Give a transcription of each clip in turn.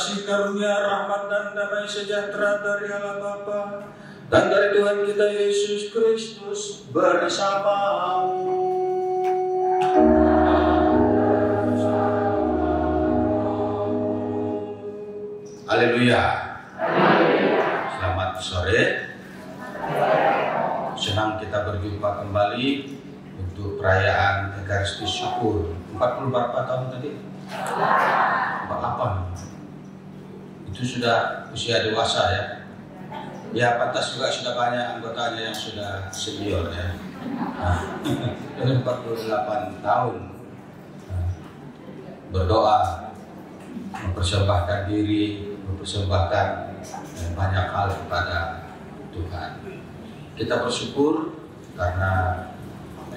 kasih karunia, rahmat dan damai sejahtera dari Allah Bapa dan dari Tuhan kita Yesus Kristus bersamamu. Haleluya. Selamat sore. Senang kita berjumpa kembali untuk perayaan Ekaristi Syukur. 40 berapa tahun tadi? 48. Itu sudah usia dewasa ya. Ya pantas juga sudah banyak anggotanya yang sudah senior ya. 48 tahun berdoa, mempersembahkan diri, mempersembahkan banyak hal kepada Tuhan. Kita bersyukur karena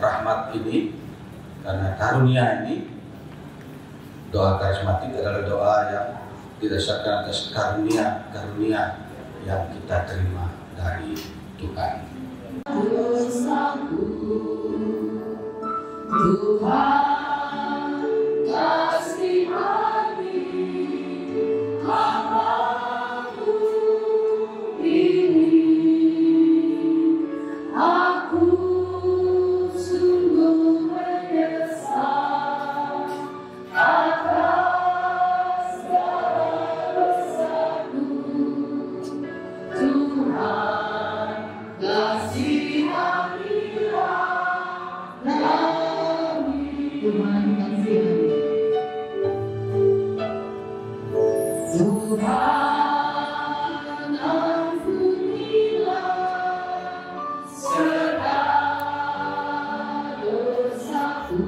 rahmat ini, karena karunia ini. Doa karismatik adalah doa yang didasarkan atas karunia yang kita terima dari Tuhan. Tuhan kasihani hamba-Mu ini, aku sungguh menyesal atas segala dosaku. Tuhan kasihanilah kami. Tuhan kasihani. Tuhan ampunilah segala dosaku.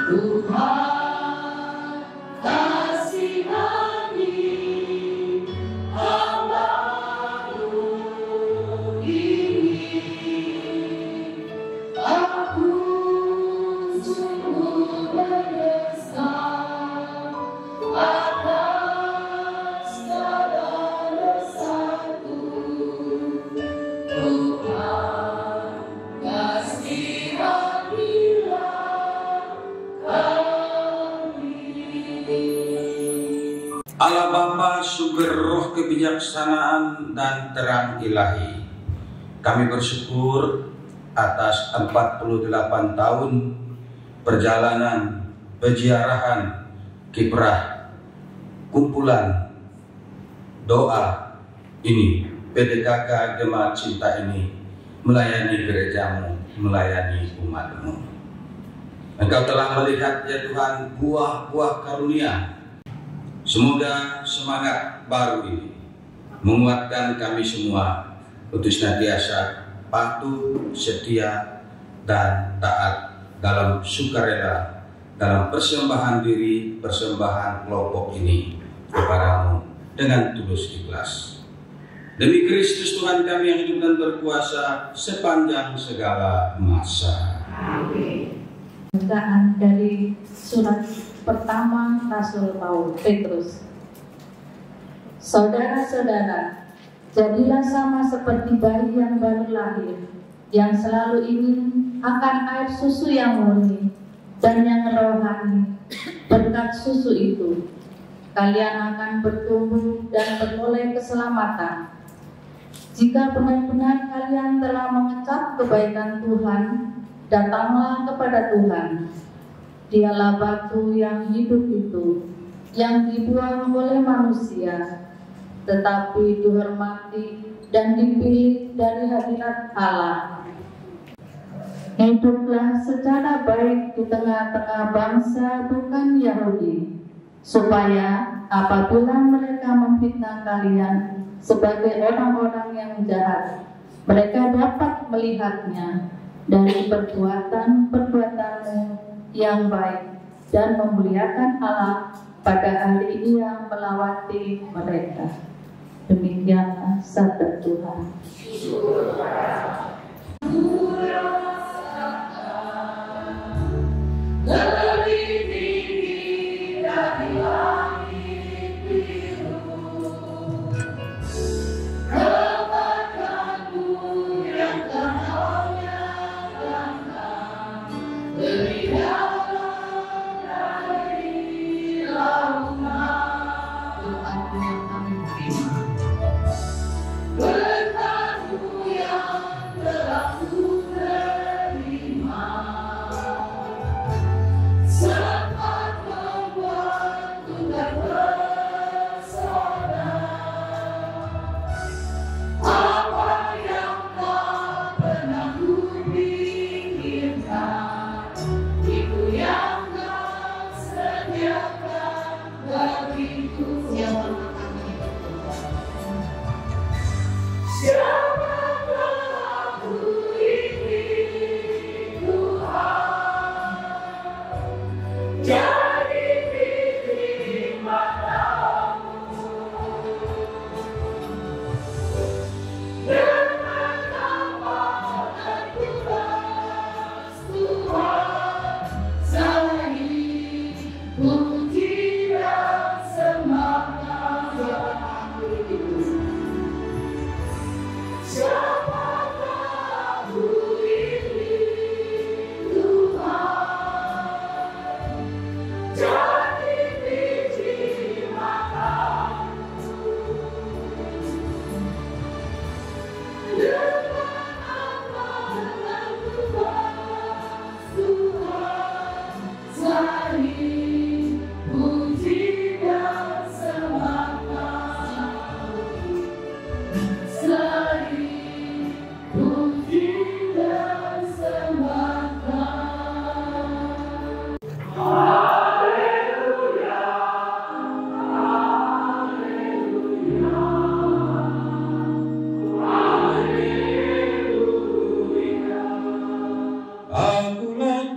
Tuhan kasihani hamba-Mu ini, aku sungguh menyesal atas segala dosaku. Tuhan kasihanilah kami. Allah Bapa, sumber roh kebijaksanaan dan terang ilahi, kami bersyukur atas 48 tahun perjalanan, peziarahan, kiprah, kumpulan doa ini, PDKK Jemaat Cinta ini, melayani gerejamu, melayani umat-Mu. Engkau telah melihat ya Tuhan buah-buah karunia. Semoga semangat baru ini menguatkan kami semua untuk senantiasa patuh, setia, dan taat dalam sukarela, dalam persembahan diri, persembahan kelompok ini kepadamu dengan tulus ikhlas. Demi Kristus Tuhan kami yang hidup dan berkuasa sepanjang segala masa. Amin. Bacaan dari surat pertama Rasul Petrus. Saudara-saudara, jadilah sama seperti bayi yang baru lahir, yang selalu ingin akan air susu yang murni dan yang rohani. Berkat susu itu, kalian akan bertumbuh dan beroleh keselamatan. Jika benar-benar kalian telah mengecap kebaikan Tuhan, datanglah kepada Tuhan. Dialah batu yang hidup itu, yang dibuang oleh manusia, tetapi dihormati dan dipilih dari hadirat Allah. Hiduplah secara baik di tengah-tengah bangsa bukan Yahudi, supaya apabila mereka memfitnah kalian sebagai orang-orang yang jahat, mereka dapat melihatnya dari perbuatan-perbuatanmu yang baik dan memuliakan Allah pada hari Ia melawati mereka. Demikianlah sabda Tuhan. Dari dalam dari laut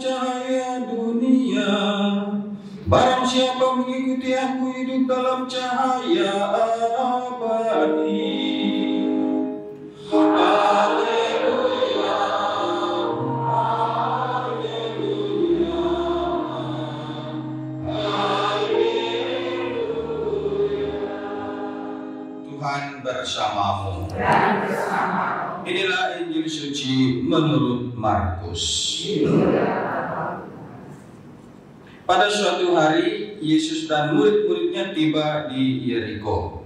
cahaya dunia. Barang siapa mengikuti aku hidup dalam cahaya abadi. Haleluya, haleluya, haleluya. Tuhan bersamamu. Inilah Injil suci menurut Markus. Pada suatu hari, Yesus dan murid-muridnya tiba di Yeriko.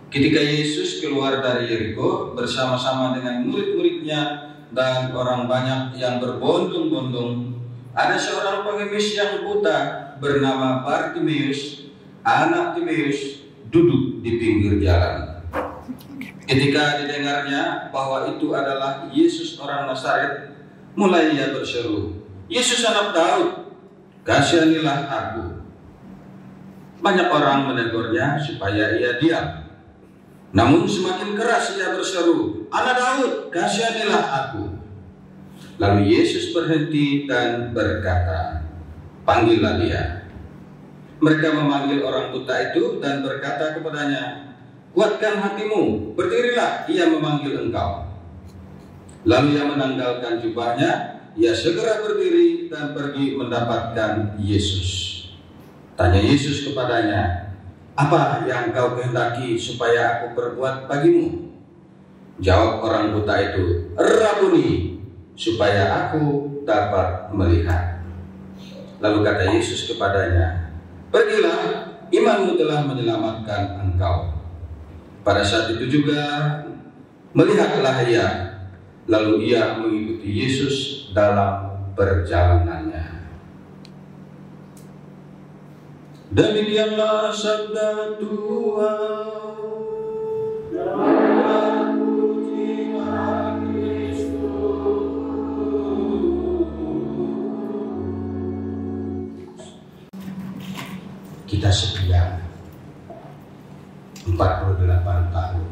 Ketika Yesus keluar dari Yeriko bersama-sama dengan murid-muridnya dan orang banyak yang berbondong-bondong, ada seorang pengemis yang buta bernama Bartimeus, anak Timeus, duduk di pinggir jalan. Ketika didengarnya bahwa itu adalah Yesus orang Nazaret, mulai ia berseru, "Yesus anak Daud, kasihanilah aku." Banyak orang menegurnya supaya ia diam. Namun semakin keras ia berseru, "Anak Daud, kasihanilah aku." Lalu Yesus berhenti dan berkata, "Panggillah dia." Mereka memanggil orang buta itu dan berkata kepadanya, "Kuatkan hatimu, berdirilah, ia memanggil engkau." Lalu ia menanggalkan jubahnya, ia segera berdiri dan pergi mendapatkan Yesus. Tanya Yesus kepadanya, "Apa yang kau kehendaki supaya aku perbuat bagimu?" Jawab orang buta itu, "Rabuni, supaya aku dapat melihat." Lalu kata Yesus kepadanya, "Pergilah, imanmu telah menyelamatkan engkau." Pada saat itu juga melihatlah ia, lalu ia mengikuti Yesus dalam perjalanannya. Demikianlah sabda Tuhan. Kita setia 48 tahun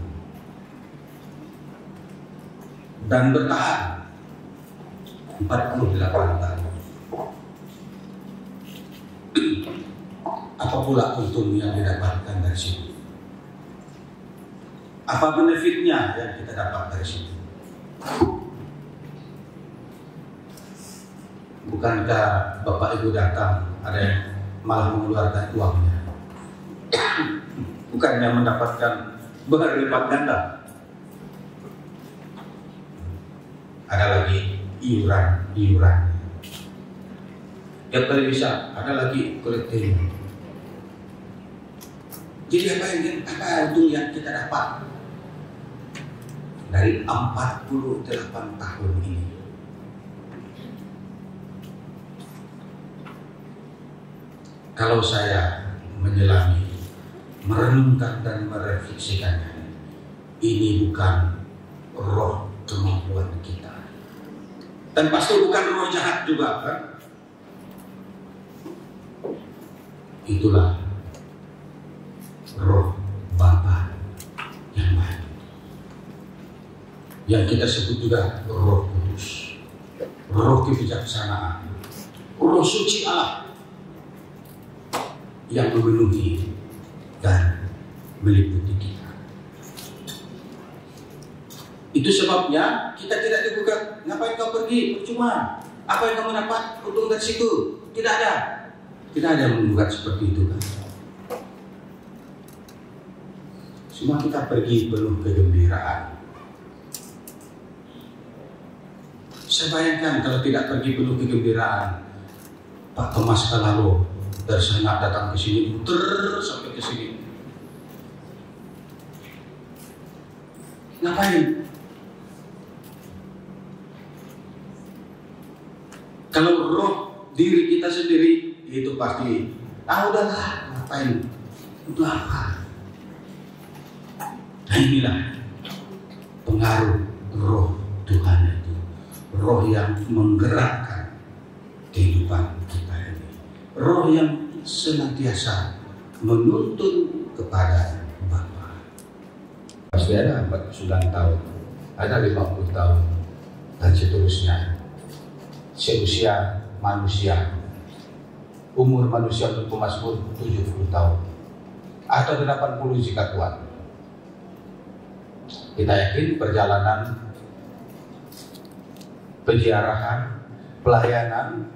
dan bertahan 48 tahun. Apa pula untung yang didapatkan dari situ? Apa benefitnya yang kita dapat dari situ? Bukankah Bapak Ibu datang ada yang malah mengeluarkan uangnya? Bukannya mendapatkan berlipat ganda? Ada lagi iuran. Tiap kali bisa, ada lagi kolektif. Jadi apa untung yang kita dapat dari 48 tahun ini? Kalau saya menyelami, merenungkan dan merefleksikannya, ini bukan roh kemampuan kita, dan pasti bukan roh jahat juga, kan? Itulah roh Bapa yang baik, yang kita sebut juga Roh Kudus, roh kebijaksanaan, roh suci Allah yang memenuhi dan meliputi kita. Itu sebabnya kita tidak digugat. Ngapain kau pergi? Percuma. Apa yang kamu dapat untung dari situ? Tidak ada yang menggugat seperti itu, kan? Semua kita pergi penuh kegembiraan. Saya bayangkan kalau tidak pergi penuh kegembiraan, Pak Thomas Kalalo tersengat datang ke sini, muter sampai ke sini. Ngapain? Kalau roh diri kita sendiri itu pasti, udahlah, ngapain? Untuk apa? Nah, inilah pengaruh roh Tuhan itu, roh yang menggerakkan kehidupan kita ini, roh yang senantiasa menuntun kepada Bapa. Pasti ada 49 tahun, ada 50 tahun, dan seterusnya. Seusia manusia. Umur manusia untuk pemazmur 70 tahun atau 80 jika kuat. Kita yakin perjalanan penziarahan, pelayanan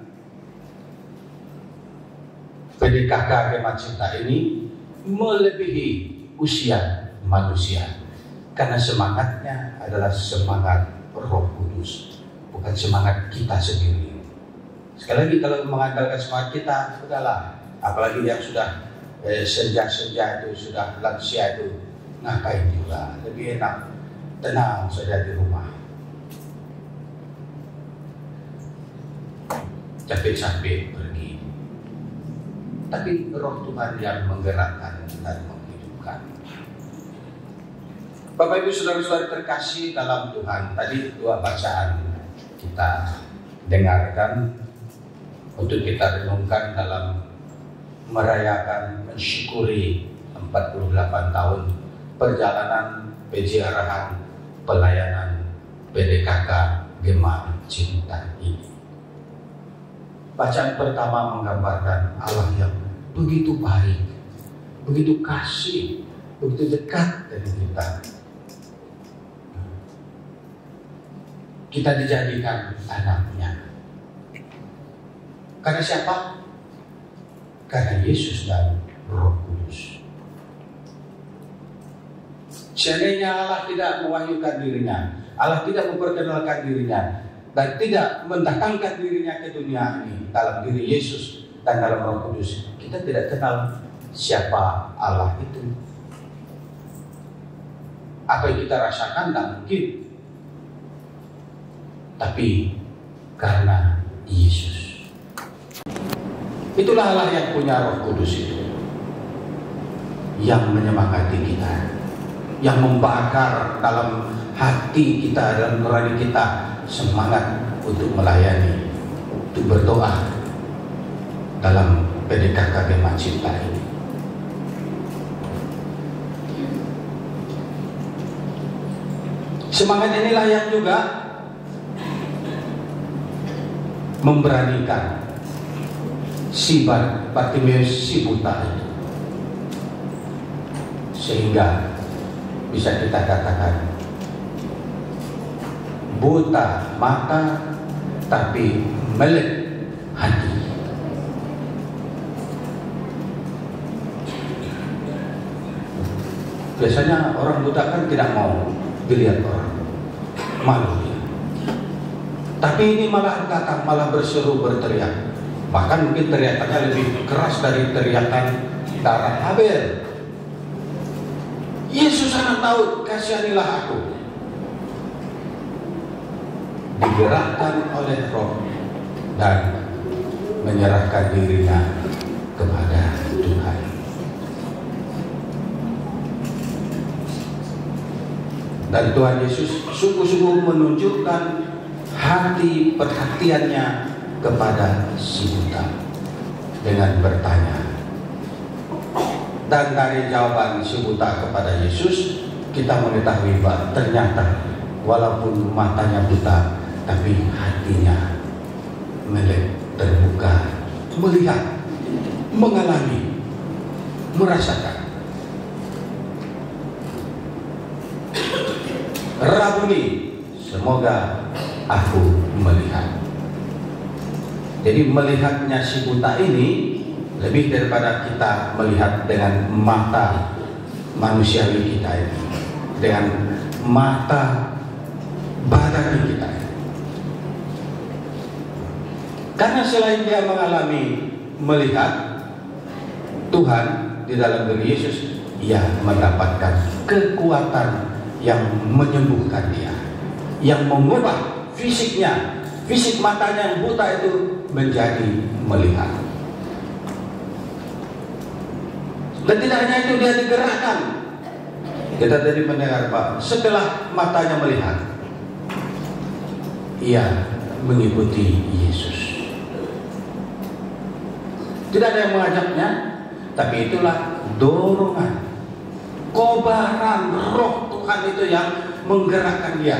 PDKK Kemah Cinta ini melebihi usia manusia, karena semangatnya adalah semangat Roh Kudus, bukan semangat kita sendiri. Sekali lagi, kalau mengandalkan semangat kita, udahlah. Apalagi yang sudah senja-senja itu, sudah lansia itu, ngapain juga? Lebih enak tenang saja di rumah, capek-capek pergi. Tapi Roh Tuhan yang menggerakkan dan menghidupkan. Bapak Ibu saudara-saudara terkasih dalam Tuhan, tadi dua bacaan kita dengarkan untuk kita renungkan dalam merayakan, mensyukuri 48 tahun perjalanan penziarahan pelayanan PDKK Kemah Cinta ini. Bacaan pertama menggambarkan Allah yang begitu baik, begitu kasih, begitu dekat dengan kita. Kita dijadikan anaknya. Karena siapa? Karena Yesus dan Roh Kudus. Seandainya Allah tidak mewahyukan dirinya, Allah tidak memperkenalkan dirinya, dan tidak mendatangkan dirinya ke dunia ini dalam diri Yesus dan dalam Roh Kudus, kita tidak kenal siapa Allah itu. Apa yang kita rasakan tidak mungkin, tapi karena Yesus. Itulah Allah yang punya Roh Kudus itu, yang menyemangati kita, yang membakar dalam hati kita dan nurani kita semangat untuk melayani, untuk berdoa dalam PDKK Kemah Cinta ini. Semangat inilah yang juga memberanikan si Bartimeus, si buta itu, sehingga bisa kita katakan buta mata tapi melek hati. Biasanya orang buta kan tidak mau dilihat orang, malu dia. Tapi ini malah datang, malah berseru, berteriak. Bahkan mungkin teriakannya lebih keras dari teriakan darah Habel. Yesus anak Daud, kasihanilah aku. Digerakkan oleh Roh dan menyerahkan dirinya kepada Tuhan. Dan Tuhan Yesus sungguh-sungguh menunjukkan hati perhatiannya kepada si buta dengan bertanya. Dan dari jawaban si buta kepada Yesus, kita mengetahui bahwa ternyata walaupun matanya buta, tapi hatinya melek, terbuka, melihat, mengalami, merasakan. Rabuni, semoga aku melihat. Jadi melihatnya si buta ini lebih daripada kita melihat dengan mata manusiawi kita ini, dengan mata badan kita. Karena selain dia mengalami melihat Tuhan di dalam diri Yesus, ia mendapatkan kekuatan yang menyembuhkan dia, yang mengubah fisiknya, fisik matanya yang buta itu menjadi melihat. Dan tidak hanya itu, dia digerakkan. Kita tadi mendengar Pak, setelah matanya melihat, ia mengikuti Yesus. Tidak ada yang mengajaknya, tapi itulah dorongan, kobaran Roh Tuhan itu yang menggerakkan dia.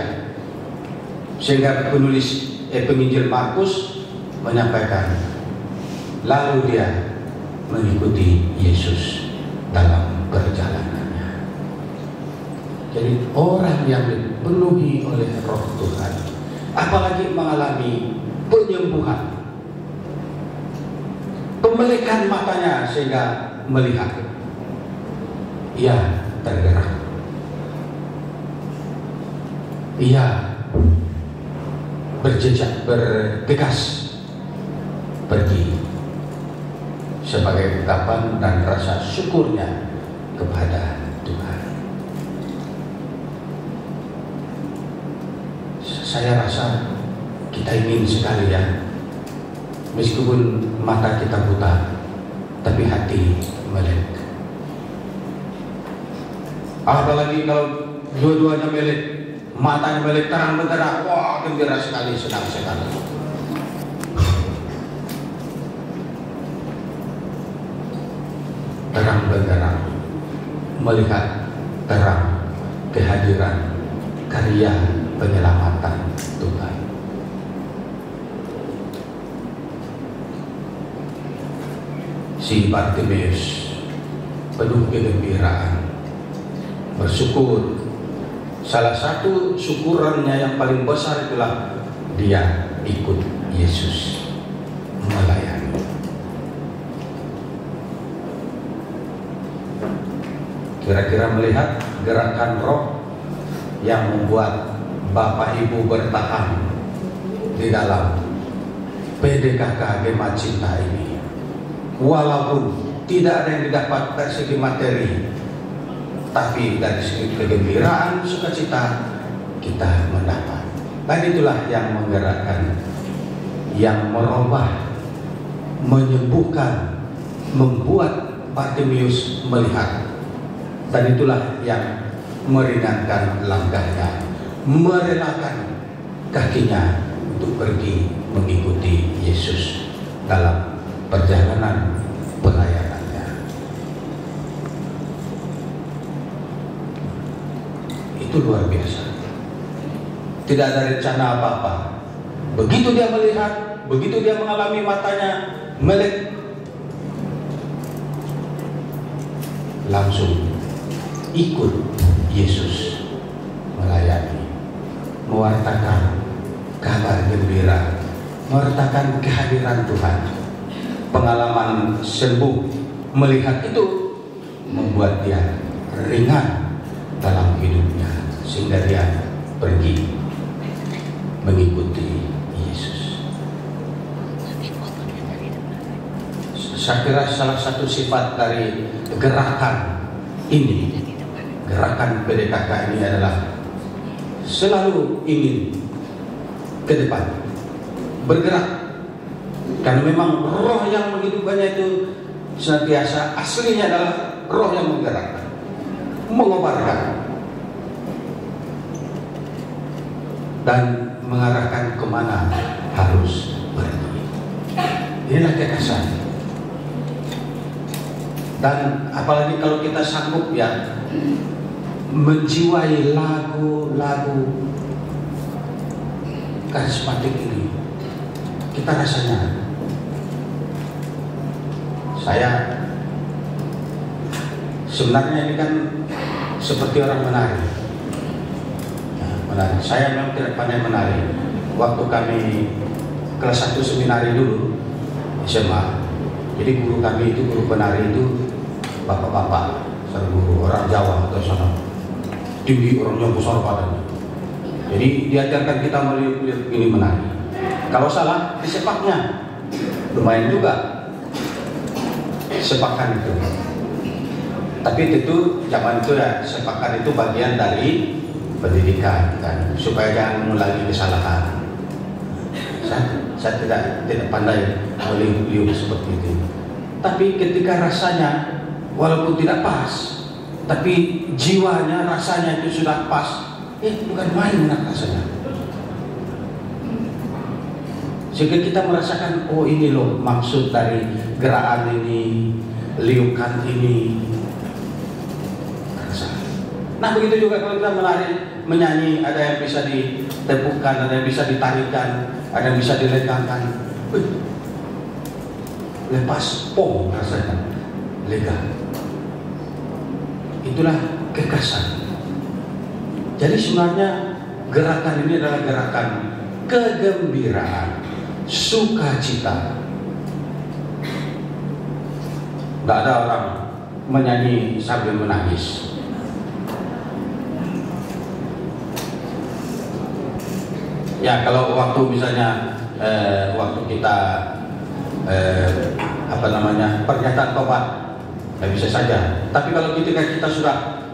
Sehingga penginjil Markus menyampaikan, lalu dia mengikuti Yesus dalam perjalanannya. Jadi orang yang dipenuhi oleh Roh Tuhan, apalagi mengalami penyembuhan, pemelikan matanya sehingga melihat, ia tergerak, ia bergegas pergi sebagai ungkapan dan rasa syukurnya kepada Tuhan. Saya rasa kita ingin sekali ya, meskipun mata kita buta, tapi hati melek. Apalagi kalau dua-duanya melek, matanya melek terang benderang, wah gembira sekali, senang sekali. Terang benderang melihat terang kehadiran karya penyelamatan Tuhan. Si Bartimeus penuh kegembiraan, bersyukur. Salah satu syukurannya yang paling besar itulah dia ikut Yesus melayani. Kira-kira melihat gerakan roh yang membuat Bapak Ibu bertahan di dalam PDKK Gema Cinta ini, walaupun tidak ada yang didapat dari segi materi, tapi dari segi kegembiraan, sukacita kita mendapat. Dan itulah yang menggerakkan, yang merubah, menyembuhkan, membuat Bartimeus melihat. Dan itulah yang meringankan langkahnya, merelakan kakinya untuk pergi mengikuti Yesus dalam perjalanan pelayanannya. Itu luar biasa. Tidak ada rencana apa-apa. Begitu dia melihat, begitu dia mengalami matanya melek, langsung ikut Yesus melayani, mewartakan kabar gembira, mewartakan kehadiran Tuhan. Pengalaman sembuh melihat itu membuat dia ringan dalam hidupnya, sehingga dia pergi mengikuti Yesus. Saya kira salah satu sifat dari gerakan ini, gerakan PDKK ini adalah selalu ingin ke depan, bergerak. Karena memang roh yang menghidupkannya itu senantiasa aslinya adalah roh yang menggerakkan, mengobarkan, dan mengarahkan kemana harus pergi. Inilah kekasih. Dan apalagi kalau kita sanggup ya menjiwai lagu-lagu karismatik ini, kita rasanya, saya sebenarnya ini kan seperti orang menari. Menari. Saya memang tidak pandai menari. Waktu kami kelas 1 seminari dulu SMA, jadi guru kami itu, guru penari itu bapak-bapak, guru orang Jawa atau sana, tinggi, orangnya besar badannya. Jadi diajarkan kita melihat ini menari. Kalau salah disepaknya, lumayan juga sepakan itu. Tapi itu zaman itu ya, sepakan itu bagian dari pendidikan kan, supaya jangan mengulangi kesalahan. Saya tidak pandai meliuk seperti itu. Tapi ketika rasanya walaupun tidak pas, tapi jiwanya, rasanya itu sudah pas, bukan main rasanya. Sehingga kita merasakan, oh ini loh maksud dari gerakan ini, liukan ini. Nah begitu juga kalau kita menari, menyanyi, ada yang bisa ditepukkan, ada yang bisa ditarikan, ada yang bisa dilegangkan. lepas pom rasanya, lega. Itulah kekasan. Jadi sebenarnya gerakan ini adalah gerakan kegembiraan, sukacita. Tidak ada orang menyanyi sambil menangis. Ya, kalau waktu misalnya waktu kita pernyataan tobat, ya bisa saja. Tapi kalau ketika kita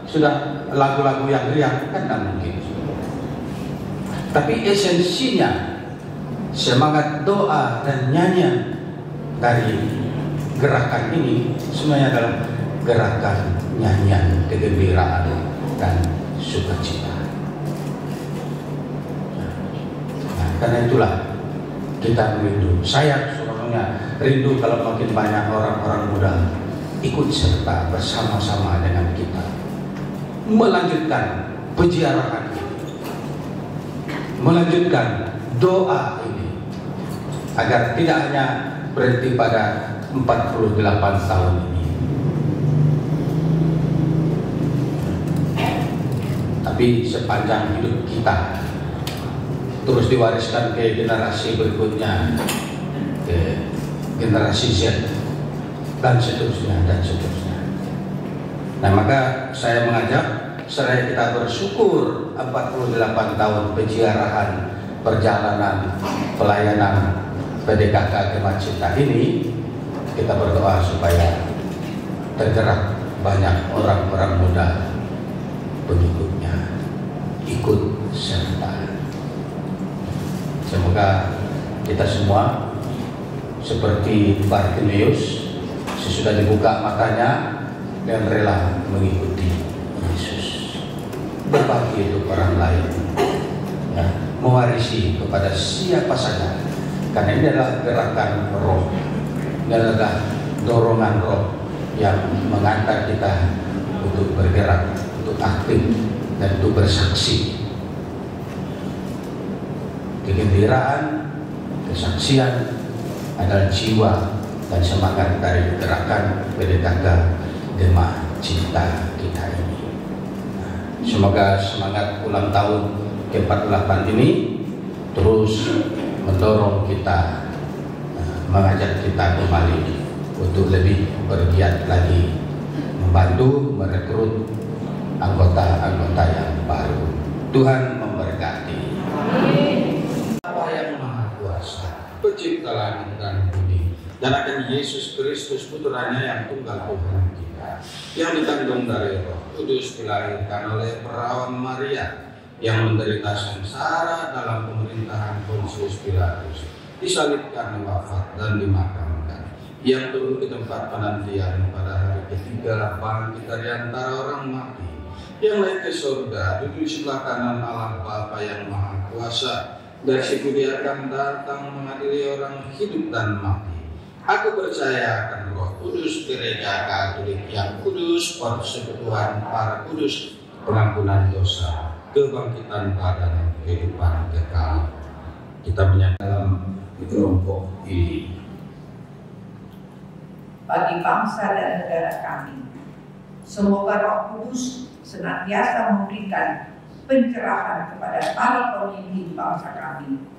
sudah lagu-lagu yang riang, kan tidak mungkin. Tapi esensinya semangat doa dan nyanyian dari gerakan ini semuanya adalah gerakan nyanyian kegembiraan dan sukacita. Nah, karena itulah kita rindu. Saya sebenarnya rindu kalau makin banyak orang-orang muda ikut serta bersama-sama dengan kita melanjutkan peziarahan ini, melanjutkan doa ini, agar tidak hanya berhenti pada 48 tahun ini, tapi sepanjang hidup kita terus diwariskan ke generasi berikutnya, ke generasi Z, dan seterusnya dan seterusnya. Nah, maka saya mengajak seraya kita bersyukur 48 tahun peziarahan perjalanan pelayanan PDKK Gema Cinta ini, kita berdoa supaya tergerak banyak orang-orang muda pengikutnya ikut serta. Semoga kita semua seperti Bartimeus, sesudah dibuka matanya dan rela mengikuti Yesus, berbagi untuk orang lain, ya, mewarisi kepada siapa saja, karena ini adalah gerakan roh, ini adalah dorongan roh yang mengantar kita untuk bergerak, untuk aktif dan untuk bersaksi. Kegembiraan, kesaksian adalah jiwa dan semangat dari gerakan PDKK Gema Cinta kita ini. Semoga semangat ulang tahun ke-48 ini terus mendorong kita, mengajak kita kembali untuk lebih bergiat lagi membantu merekrut anggota-anggota yang baru. Tuhan memberkati. Allah yang Maha Kuasa, Pencipta langit dan bumi, dan akan Yesus Kristus putranya yang tunggal Tuhan kita, yang ditanggung dari Roh Kudus, dilahirkan oleh perawan Maria, yang menderita sengsara dalam pemerintahan Pontius Pilatus, disalibkan, wafat dan dimakamkan, yang turun ke tempat penantian pada hari ketiga, bangkit dari antara orang mati, yang naik ke surga, duduk di sebelah kanan Allah Bapa yang Maha Kuasa. Dari situ dia akan datang mengadili orang hidup dan mati. Aku percaya akan Roh Kudus, gereja Katolik yang kudus, persekutuan para kudus, pengampunan dosa, kebangkitan badan, kehidupan kekal. Kita menyatakan dalam kelompok ini. Bagi bangsa dan negara kami, semoga Roh Kudus senantiasa memberikan pencerahan kepada para pemimpin bangsa kami,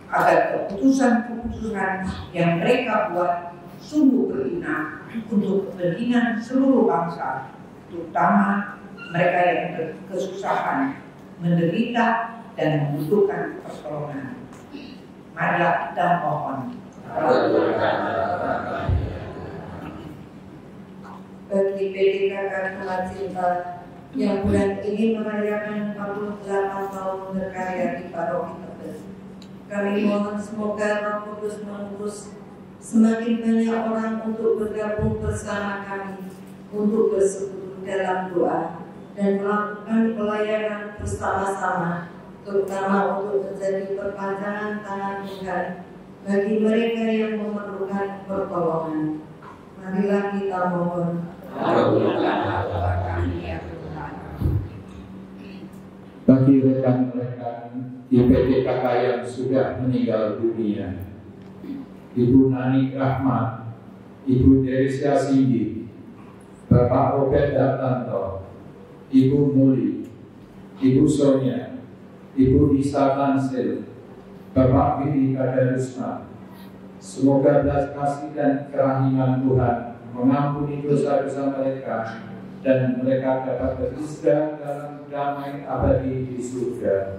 agar keputusan-keputusan yang mereka buat sungguh berguna untuk kepentingan seluruh bangsa, terutama mereka yang kesusahan, menderita, dan membutuhkan pertolongan. Marilah kita mohon. Bagi PDKK Gema Cinta yang bulan ini merayakan 48 tahun berkarya di Paroki Tebet, kami mohon semoga Roh Kudus mengutus semakin banyak orang untuk bergabung bersama kami, untuk bersekutu dalam doa dan melakukan pelayanan bersama-sama, terutama untuk menjadi perpanjangan tangan Tuhan bagi mereka yang memerlukan pertolongan. Marilah kita mohon. Bagi rekan-rekan di PDKK yang sudah meninggal dunia, Ibu Nani Rahmat, Ibu Derisya Sindi, Bapak Robert Dartanto, Ibu Muli, Ibu Sonia, Ibu Isa Tansil, Bapak Widi Kadarusma. Semoga belas kasih dan kerahiman Tuhan mengampuni dosa-dosa mereka dan mereka dapat beristirahat dalam damai abadi di surga.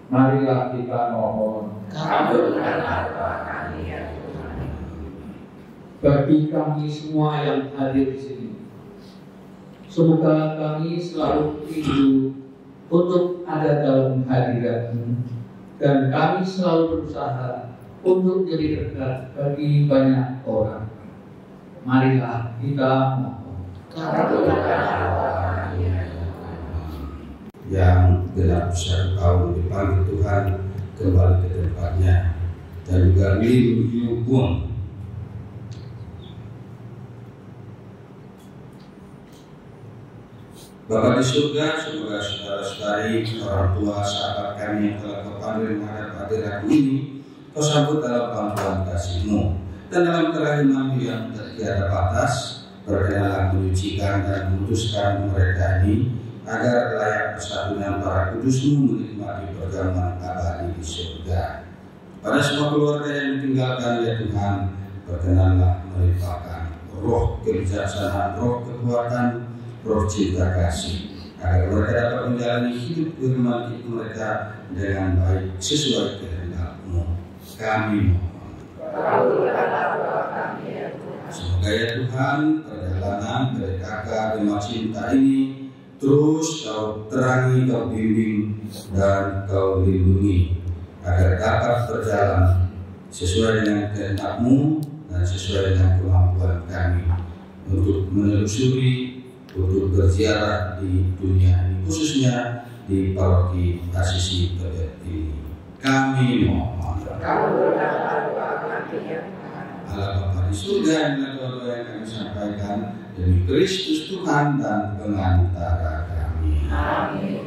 Marilah kita mohon. Kabulkanlah doa kami ya Tuhan. Bagi kami semua yang hadir di sini, semoga kami selalu rindu untuk ada dalam hadirat-Mu, dan kami selalu berusaha untuk jadi dekat bagi banyak orang. Marilah kita mohon. Kabulkanlah doa kami ya Tuhan. Yang genap 1 tahun dipanggil Tuhan kembali ke tempatnya, dan juga Lim Yu Bung. Bapa di surga, semoga saudara-saudari, orang tua, sahabat kami yang telah Kau panggil menghadap hadirat ini, Kau sambut dalam panggilan kasih-Mu, dan dalam kerahiman-Mu yang tiada batas, berkenanlah menyucikan dan memutuskan mereka ini, agar layak persatuan para kudus-Mu menikmati perjamuan abadi di surga. Pada semua keluarga yang ditinggalkan ya Tuhan, berkenanlah melimpahkan roh kebijaksanaan, roh kekuatan, roh cinta kasih, agar mereka dapat menjalani hidup firman itu mereka dengan baik sesuai kehendak-Mu. Kami mohon. Semoga ya Tuhan, perjalanan PDKK Gemah Cinta ini terus Kau terangi, Kau bimbing, dan Kau lindungi, agar dapat berjalan sesuai dengan kehendak-Mu dan sesuai dengan kemampuan kami untuk menelusuri, untuk berziarah di dunia ini, khususnya di paroki Asisi Tebet ini. Kami mohon. Allah Bapa di surga, inilah doa-doa yang kami sampaikan demi Kristus Tuhan dan pengantara kami. Amin.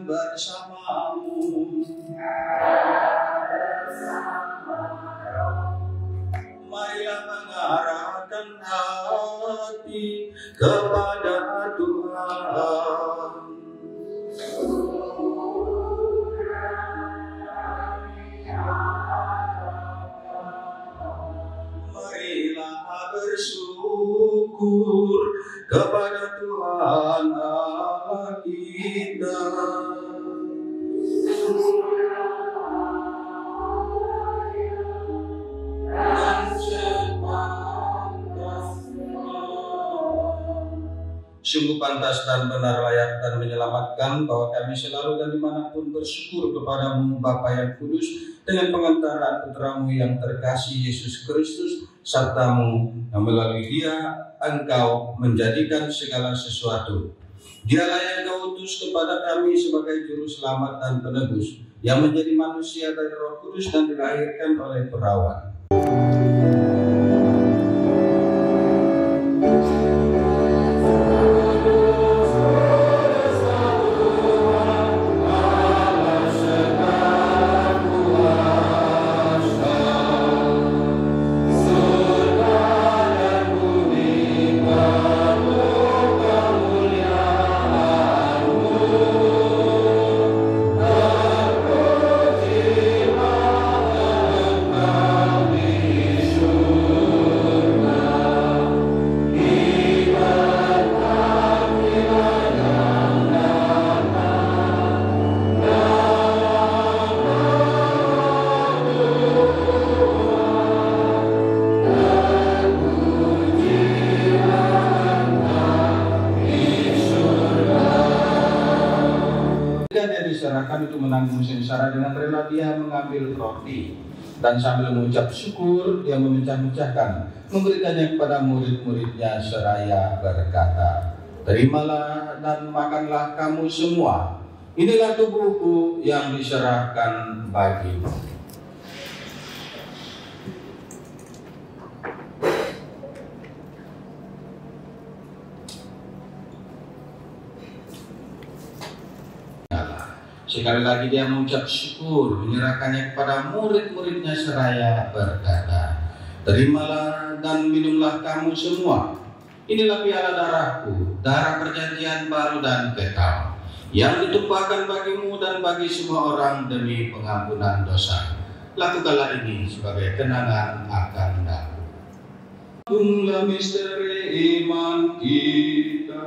Bersamamu, marilah mengarahkan hati kepada Tuhan. Marilah bersyukur kepada Tuhan Allah kita. Sungguh pantas dan benar, layak dan menyelamatkan bahwa kami selalu dan dimanapun bersyukur kepadamu Bapa yang kudus, dengan pengantaran Putramu yang terkasih Yesus Kristus, sertamu yang melalui Dia Engkau menjadikan segala sesuatu. Dialah yang Kau utus kepada kami sebagai juru selamat dan penebus, yang menjadi manusia dari Roh Kudus dan dilahirkan oleh perawan. akan itu menanggung sengsara. Dengan rela dia mengambil roti dan sambil mengucap syukur dia memecah-mecahkan, memberikannya kepada murid-muridnya seraya berkata, "Terimalah dan makanlah kamu semua. Inilah tubuhku yang diserahkan bagimu." Sekali lagi dia mengucap syukur, menyerahkannya kepada murid-muridnya seraya berkata, "Terimalah dan minumlah kamu semua. Inilah piala darahku, darah perjanjian baru dan kekal, yang ditumpahkan bagimu dan bagi semua orang demi pengampunan dosa. Lakukanlah ini sebagai kenangan akan aku." Agunglah misteri iman kita.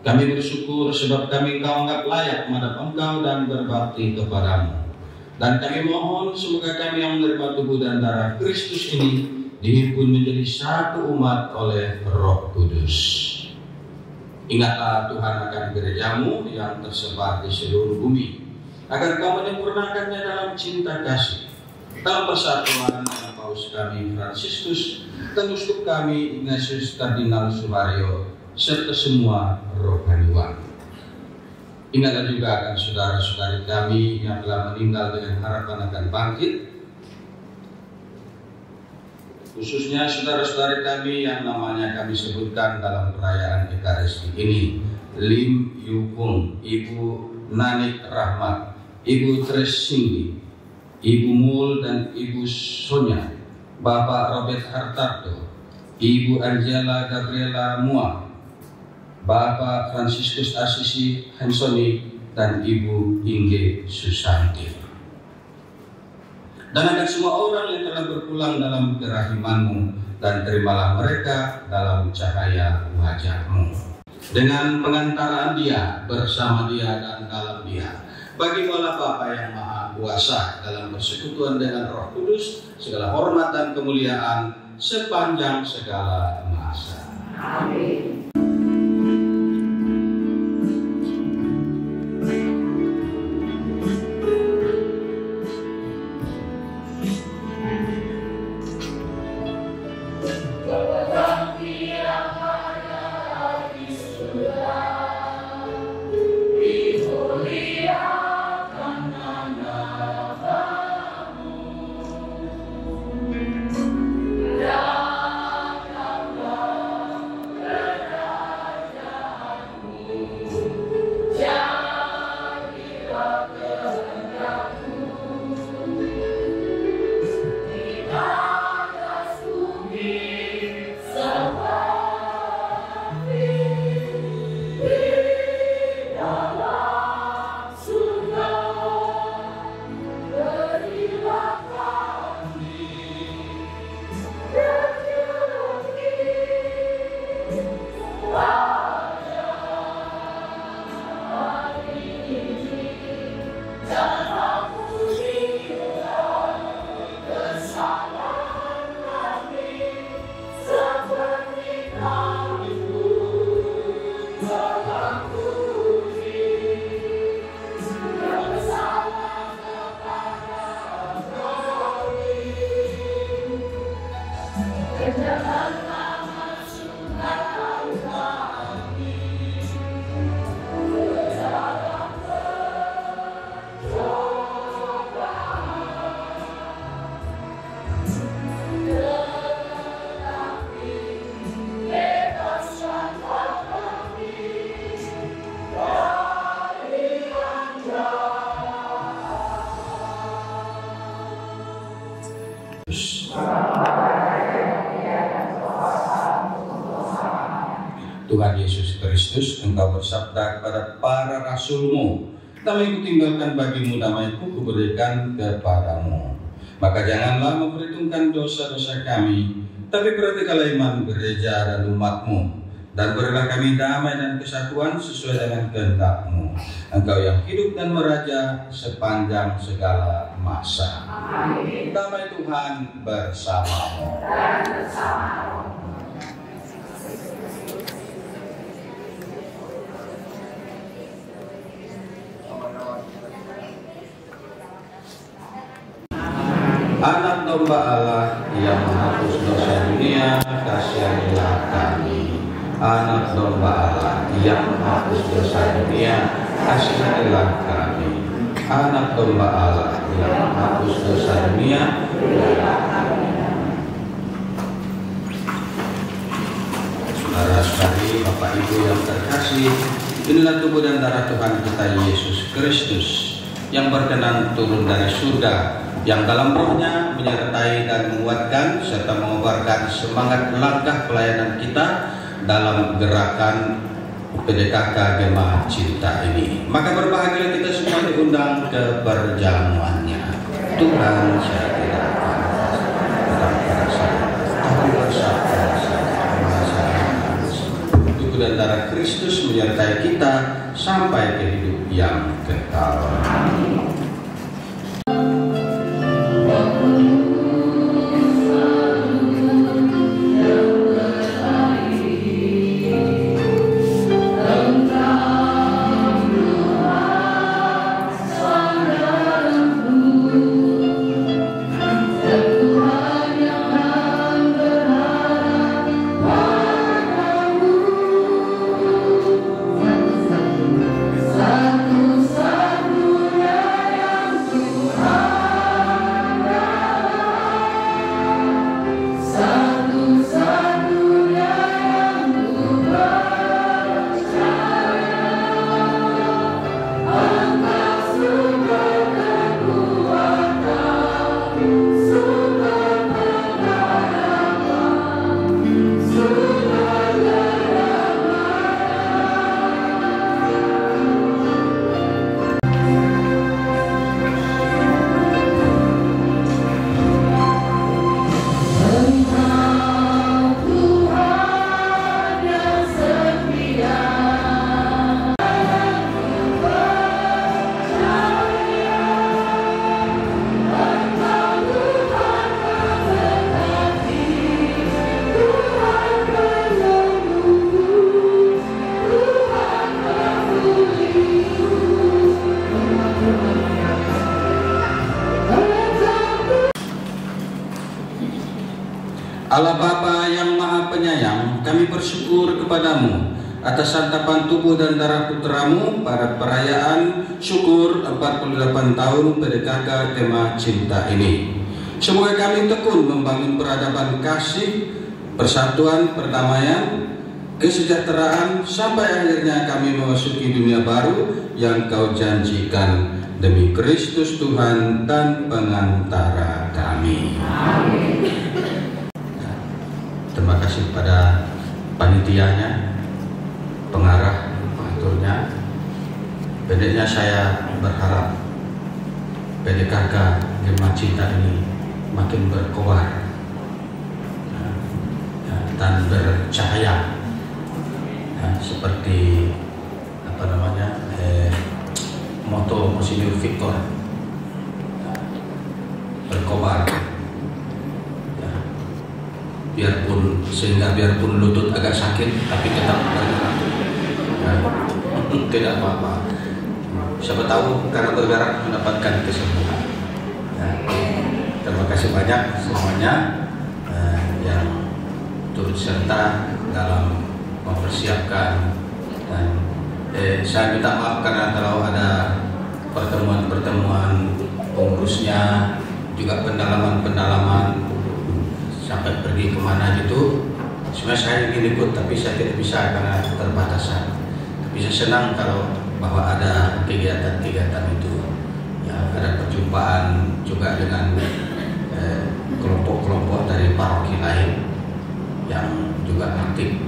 Kami bersyukur sebab kami Engkau anggap layak menghadap Engkau dan berbakti kepadamu. Dan kami mohon semoga kami yang menerima tubuh dan darah Kristus ini dihimpun menjadi satu umat oleh Roh Kudus. Ingatlah Tuhan akan gerejamu yang tersebar di seluruh bumi, agar Kau menyempurnakannya dalam cinta kasih, dalam persatuan dengan Paus kami Fransiskus dan uskup kami Ignatius Kardinal Sumario, serta semua rohaniwan. Ingatlah juga akan saudara-saudari kami yang telah meninggal dengan harapan akan bangkit, khususnya saudara-saudari kami yang namanya kami sebutkan dalam perayaan Ekaristi ini: Lim Yupung, Ibu Nanik Rahmat, Ibu Tresinggi, Ibu Mul dan Ibu Sonya, Bapak Robert Hartarto, Ibu Angela Gabriela Mua, Bapak Fransiskus Asisi Hansoni, dan Ibu Inge Susanti. Dan akan semua orang yang telah berpulang dalam kerahiman-Mu, dan terimalah mereka dalam cahaya wajah-Mu. Dengan pengantaraan Dia, bersama Dia, dan dalam Dia, bagi-Mu Bapa yang Maha Kuasa, dalam persekutuan dengan Roh Kudus, segala hormat dan kemuliaan sepanjang segala masa. Amin. Tuhan Yesus Kristus, Engkau bersabda kepada para rasul-Mu, damai kutinggalkan bagimu, damaiku kuberikan kepadamu. Maka janganlah memperhitungkan dosa-dosa kami, tapi perhatikanlah iman gereja dan umat-Mu, dan berilah kami damai dan kesatuan sesuai dengan kehendak-Mu. Engkau yang hidup dan meraja sepanjang segala masa. Amin. Damai Tuhan bersamamu. Anak domba Allah yang menghapus dosa dunia, kasihanilah kami. Anak domba Allah yang menghapus dosa dunia, kasihanilah kami. Anak domba Allah yang menghapus dosa dunia, saudara-saudari, Bapak Ibu yang terkasih, inilah tubuh dan darah Tuhan kita Yesus Kristus yang berkenan turun dari surga, yang dalam rohnya menyertai dan menguatkan serta mengobarkan semangat langkah pelayanan kita dalam gerakan PDKK Gema Cinta ini. Maka berbahagialah kita semua diundang ke perjamuannya. Tuhan, saya tidak akan datang kepada saya, tapi bersabda tubuh dan darah Kristus menyertai kita sampai ke hidup yang kekal. Allah Bapa yang Maha Penyayang, kami bersyukur kepadamu atas santapan tubuh dan darah putramu pada perayaan syukur 48 tahun PDKK Gema Cinta ini. Semoga kami tekun membangun peradaban kasih, persatuan, perdamaian, kesejahteraan, sampai akhirnya kami memasuki dunia baru yang Kau janjikan demi Kristus Tuhan dan pengantara kami. Amin. Terima kasih pada panitianya, pengarah, pengaturnya. Bedanya saya berharap PDKK Gema Cinta ini makin berkobar dan bercahaya, seperti moto Monsinyur Victor, berkobar. Biarpun lutut agak sakit, tapi tetap bergerak. Tidak apa-apa. Siapa tahu karena bergerak mendapatkan kesembuhan. Terima kasih banyak semuanya yang turut serta dalam mempersiapkan, dan saya minta maaf karena kalau ada pertemuan-pertemuan pengurusnya, juga pendalaman-pendalaman sampai pergi kemana gitu. Sebenarnya saya ingin ikut, tapi saya tidak bisa karena terbatasan. Tapi saya senang kalau bahwa ada kegiatan-kegiatan itu, ya, ada perjumpaan juga dengan kelompok-kelompok dari paroki lain yang juga aktif.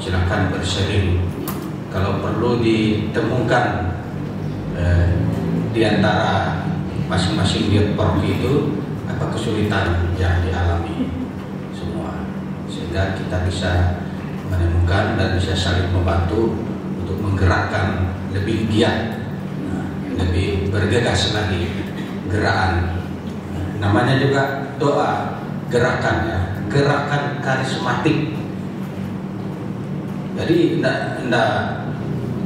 silakan bersering. Kalau perlu ditemukan di antara masing-masing di paroki itu apa kesulitan yang dialami semua, sehingga kita bisa menemukan dan bisa saling membantu untuk menggerakkan lebih giat, lebih bergegas lagi gerakan. Namanya juga doa gerakan, ya, gerakan karismatik. Jadi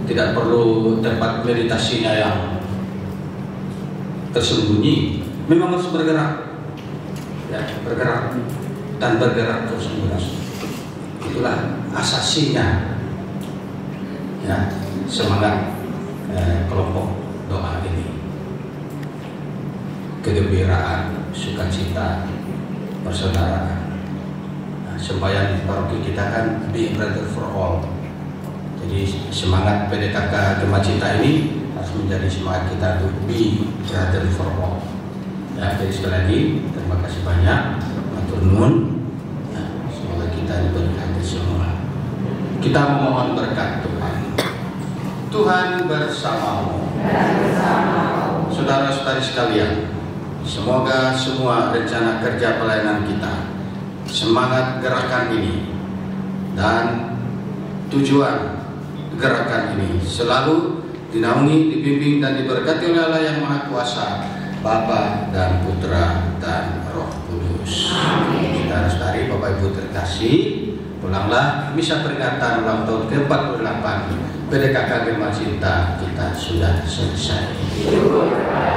tidak perlu tempat meditasinya yang tersembunyi, memang harus bergerak, ya, bergerak dan bergerak terus-menerus. Itulah asasinya, ya, semangat kelompok doa ini. Kegembiraan, sukacita, persaudaraan. Sembahyang paroki kita kan Be Brother for All. Jadi semangat PDKK Gema Cinta ini harus menjadi semangat kita untuk Be Brother for All. Ya, jadi sekali lagi terima kasih banyak, matur nuwun. Ya, semoga kita diberkati semua. Kita memohon berkat Tuhan. Tuhan bersamamu. Saudara-saudari sekalian, semoga semua rencana kerja pelayanan kita, semangat gerakan ini dan tujuan gerakan ini selalu dinaungi, dibimbing dan diberkati oleh Allah yang Maha Kuasa, Bapa dan Putra dan Roh Kudus. Saudara-saudari, Bapak Ibu terkasih, pulanglah misa peringatan ulang tahun ke-48 PDKK Gema Cinta kita sudah selesai. Sudah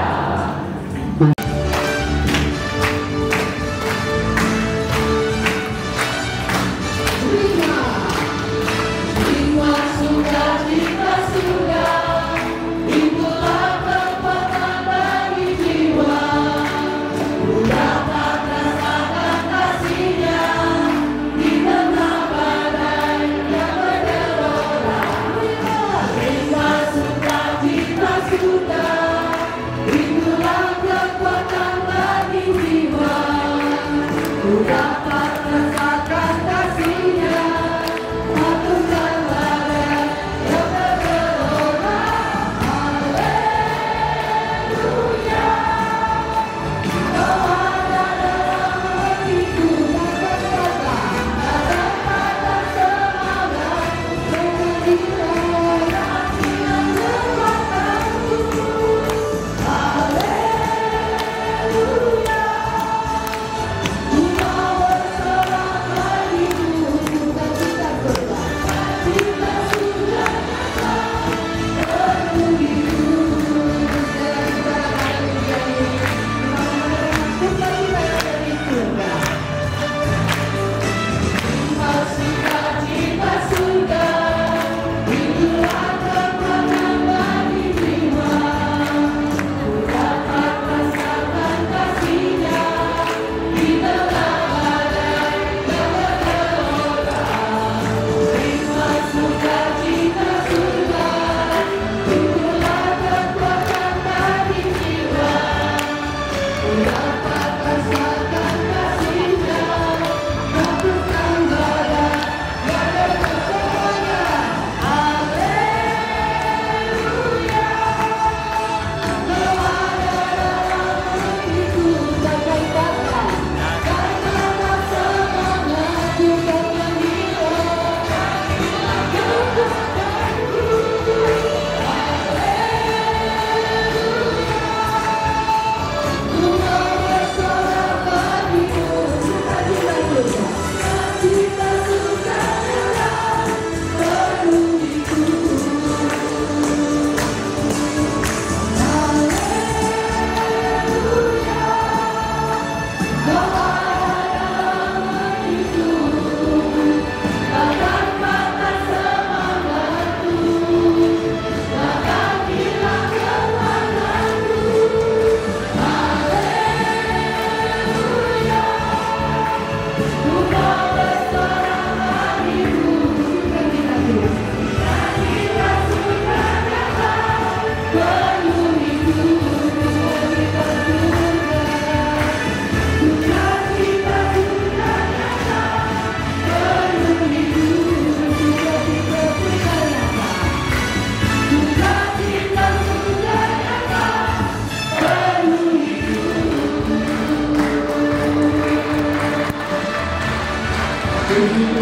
Kita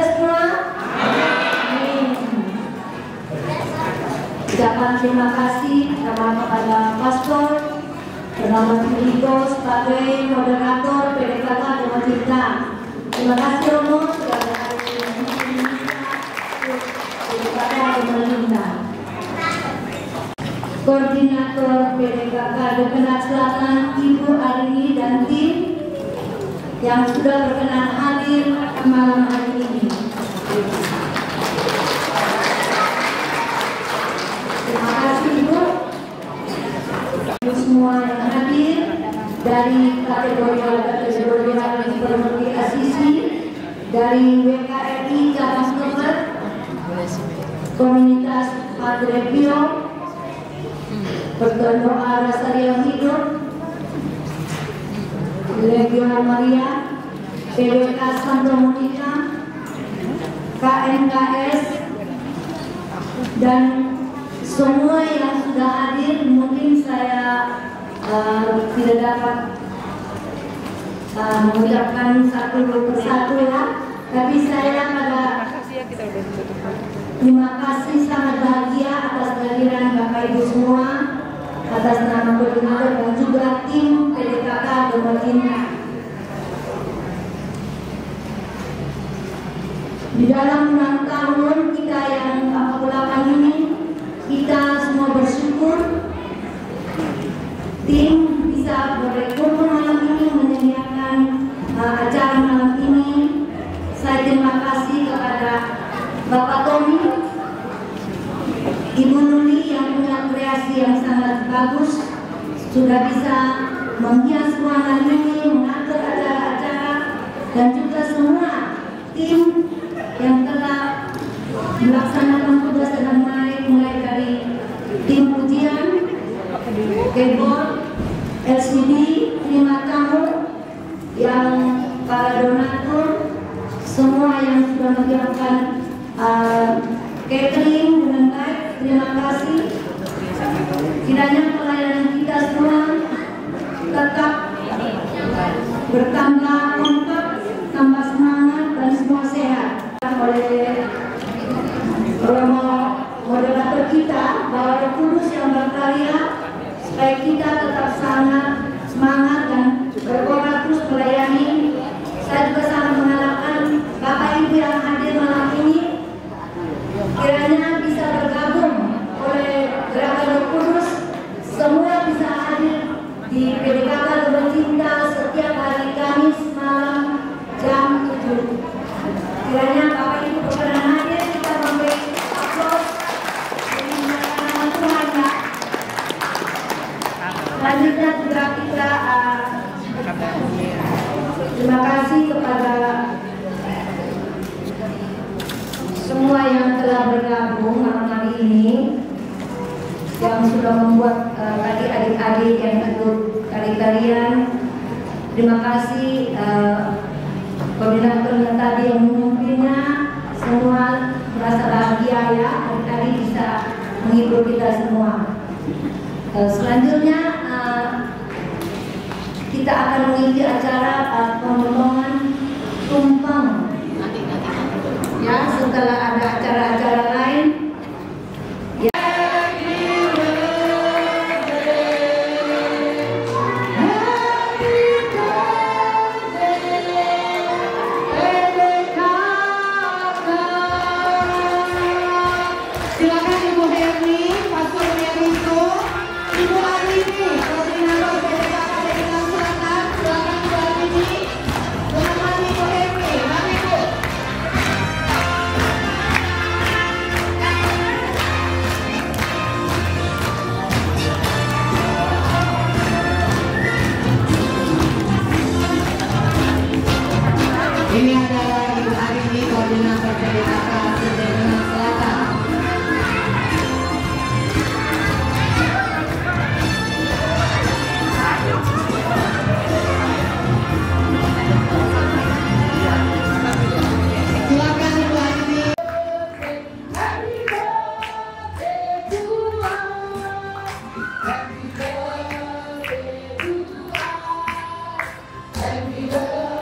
semua. Ucapan terima kasih kepada Pastor Bernama Filipo sebagai moderator PDKK Dharma Cinta. Terima kasih Romo sudah berhasil PDKK Dharma Cinta. Koordinator PDKK Dekenat Selatan Ibu Arini dan tim yang sudah berkenan hadir malam hari ini. Terima kasih Ibu. Semua yang hadir dari kategori Permenti Asisi, dari WKRI Cabang Tebet, komunitas Padre Pio, Berdoa Rasa Yang Hidup, Legion Maria, PWK Santo Monica, KNKS, dan semua yang sudah hadir. Mungkin saya tidak dapat mengucapkan satu persatu ya, tapi saya terima kasih sangat bahagia atas kehadiran Bapak Ibu semua, atas nama koordinator dan juga tim PDKK Dharma Cinta. Di dalam 6 tahun kita yang 48 ini, kita semua bersyukur tim bisa berkumpul malam ini menyediakan acara malam ini. Saya terima kasih kepada Bapak Tommy, Ibu Nuli yang punya kreasi yang sangat bagus, sudah bisa menghias ruangan ini, mengatur acara-acara, dan juga semua tim yang telah melaksanakan tugas dengan baik, mulai dari tim pujian, keyboard, LCD, terima tamu, yang para donatur, semua yang sudah menjalankan catering dengan baik, terima kasih. Kiranya pelayanan kita semua tetap bertambah kompak, tambah semangat, dan semua sehat. Oleh moderator kita, Bapak Roh Kudus yang berkarya, supaya kita tetap sangat semangat dan berkobar terus melayani. Saya juga sangat mengharapkan Bapak Ibu yang hadir malam ini kiranya bisa bergabung oleh Gerakan Roh Kudus, semua bisa hadir di PDKK Dharma Cinta setiap hari Kamis malam jam 7. Kiranya Bapak Ibu berkenan hadir, kita memberi aplaus dengan Tuhan ya. Selanjutnya juga kita terima kasih kepada semua yang telah bergabung malam hari ini, yang sudah membuat tadi adik-adik yang ikut tari-tarian. Terima kasih koordinator yang tadi yang memimpinnya. Semua merasa bahagia ya, adik-adik bisa menghibur kita semua. Selanjutnya kita akan mengikuti acara pemotongan tumpeng ya, setelah ada acara-acara lain. Silakan Ibu Herni, Pastor Merito, Ibu Arini, koordinator PDKK Dekenat Selatan. Silakan Ibu Arini, selamat Ibu Herni, mari Ibu. Ini adalah Ibu Arini, koordinator PDKK Dekenat Selatan. Silakan Ibu Arini. Happy birthday.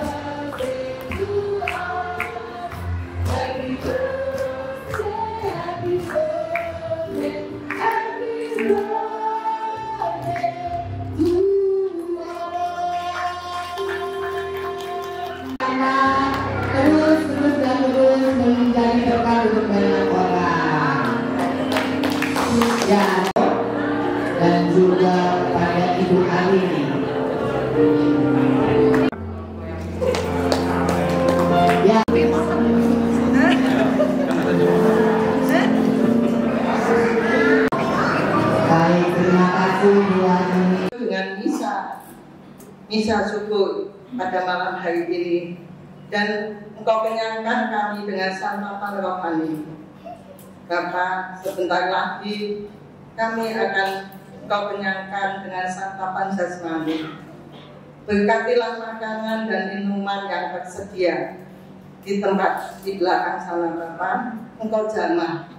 semangat, terus menjadi berkah untuk banyak orang. Ya, dan juga pada Ibu Arini. Ya. Baik, terima kasih Bu Arini. Dengan misa subuh pada malam hari ini, dan Engkau kenyangkan kami dengan santapan rohani. Bapa, sebentar lagi kami akan Engkau kenyangkan dengan santapan jasmani. Berkatilah makanan dan minuman yang tersedia di tempat di belakang sana Bapa. Engkau jamah,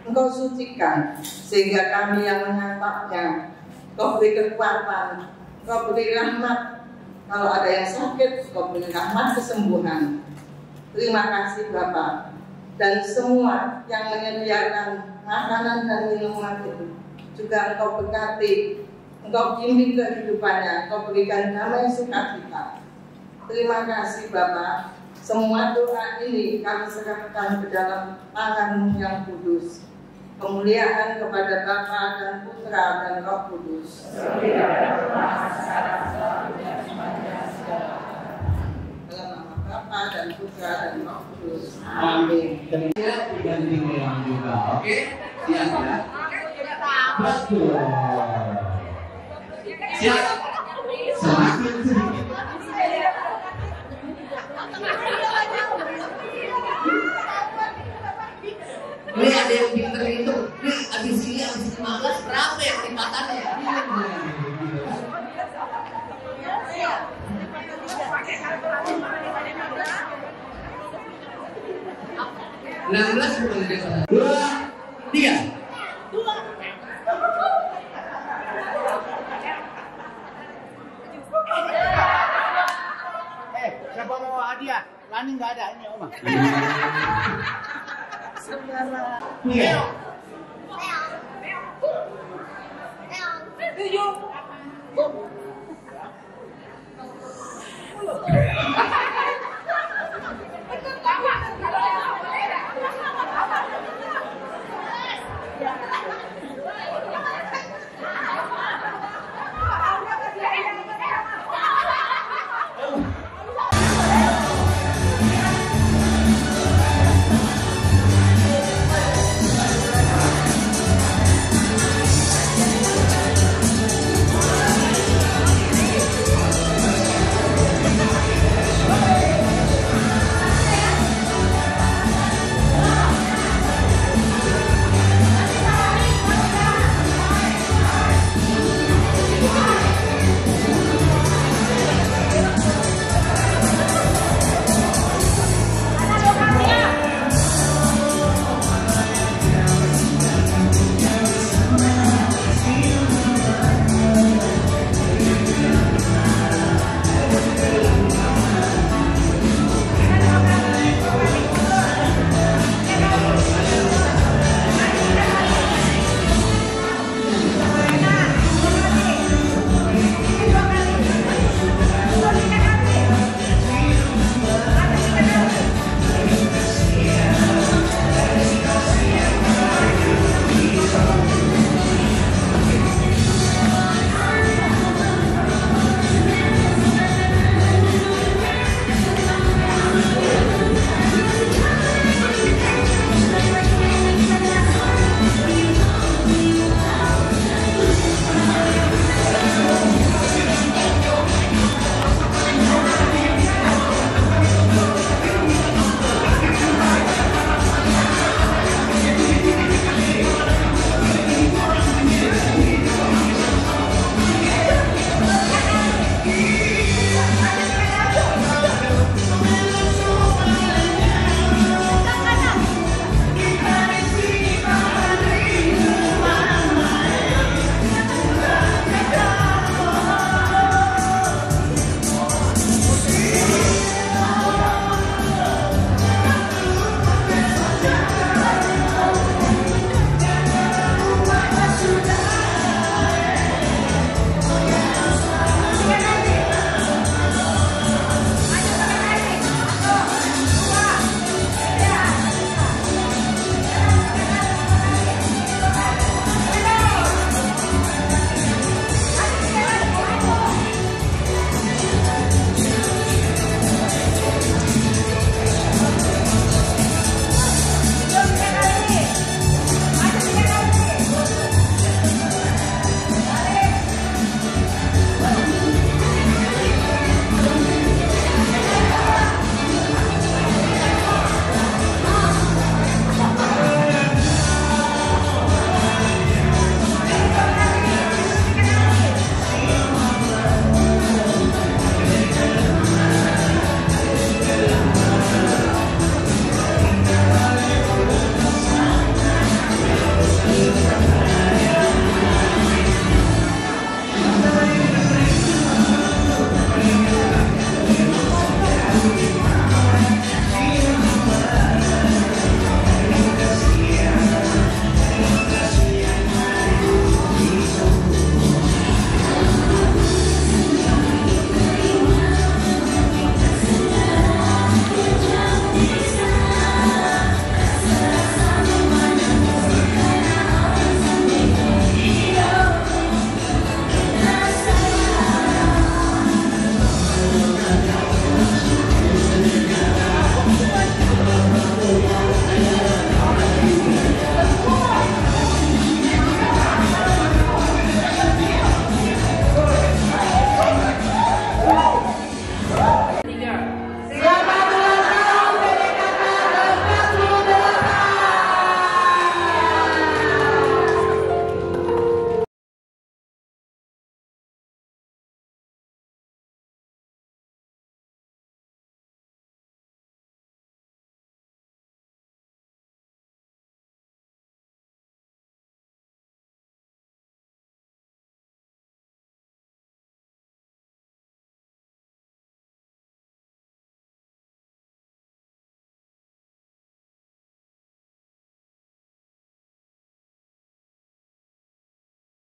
Engkau sucikan, sehingga kami yang menyantapnya Engkau beri kekuatan, Engkau beri rahmat. Kalau ada yang sakit, Engkau beri rahmat kesembuhan. Terima kasih Bapa. Dan semua yang menyediakan makanan dan minuman itu juga Engkau berkati, Engkau bimbing kehidupannya, Engkau berikan damai sukacita. Terima kasih Bapa. Semua doa ini kami serahkan ke dalam tangan-Mu yang kudus. Kemuliaan kepada Bapa dan Putra dan Roh Kudus. Dalam nama Bapa dan Putra dan Roh Kudus. Amin. yang juga. Oke, siap ya. Betul. Siap. Semakin sedikit. Ini ada yang pinter itu. Ini abis ini abis 15 berapa ya kelipatannya? 16 bukan dia. 2, 3. Siapa mau hadiah? Lani nggak ada ini Oma. Iya. Tujuh.